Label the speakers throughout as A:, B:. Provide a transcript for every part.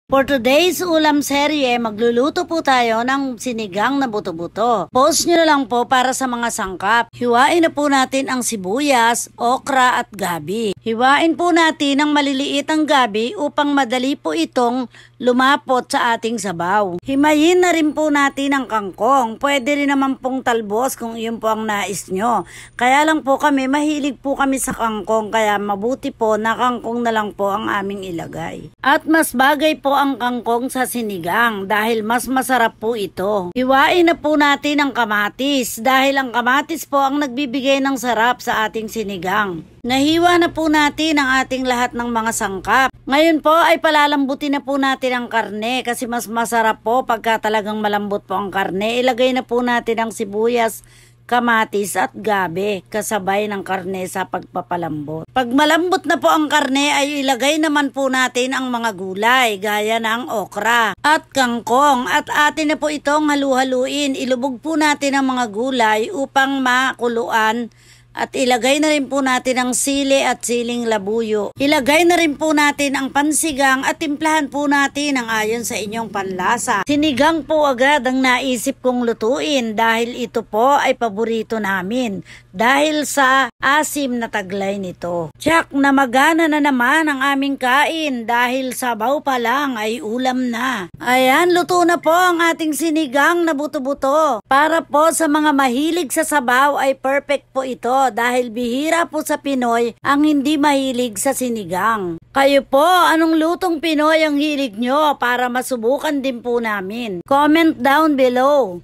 A: For today's ulam serye, magluluto po tayo ng sinigang na buto-buto. Post nyo na lang po para sa mga sangkap. Hiwain na po natin ang sibuyas, okra at gabi. Hiwain po natin ang maliliit ang gabi upang madali po itong lumapot sa ating sabaw. Himayin na rin po natin ang kangkong. Pwede rin naman pong talbos kung iyon po ang nais nyo. Kaya lang po kami, mahilig po kami sa kangkong, kaya mabuti po na kangkong na lang po ang aming ilagay. At mas bagay po ang kangkong sa sinigang dahil mas masarap po ito. Hiwain na po natin ang kamatis dahil ang kamatis po ang nagbibigay ng sarap sa ating sinigang. Nahiwa na po natin ang ating lahat ng mga sangkap. Ngayon po ay palalambutin na po natin ang karne kasi mas masarap po pagka talagang malambot po ang karne. Ilagay na po natin ang sibuyas, kamatis at gabi kasabay ng karne sa pagpapalambot. Pag malambot na po ang karne ay ilagay naman po natin ang mga gulay gaya ng okra at kangkong at atin na po itong halu-haluin. Ilubog po natin ang mga gulay upang makuluan. At ilagay na rin po natin ang sili at siling labuyo. Ilagay na rin po natin ang pansigang at timplahan po natin ang ayon sa inyong panlasa. Sinigang po agad ang naisip kong lutuin dahil ito po ay paborito namin. Dahil sa asim na taglay nito. Tiyak na magana na naman ang aming kain dahil sabaw pa lang ay ulam na. Ayan, luto na po ang ating sinigang na buto-buto. Para po sa mga mahilig sa sabaw ay perfect po ito. Dahil bihira po sa Pinoy ang hindi mahilig sa sinigang. Kayo po, anong lutong Pinoy ang hilig nyo para masubukan din po namin? Comment down below.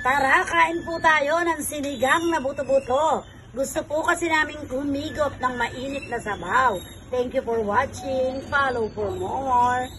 A: Tara, kain po tayo ng sinigang na buto-buto. Gusto po kasi namin humigop ng mainit na sabaw. Thank you for watching. Follow for more.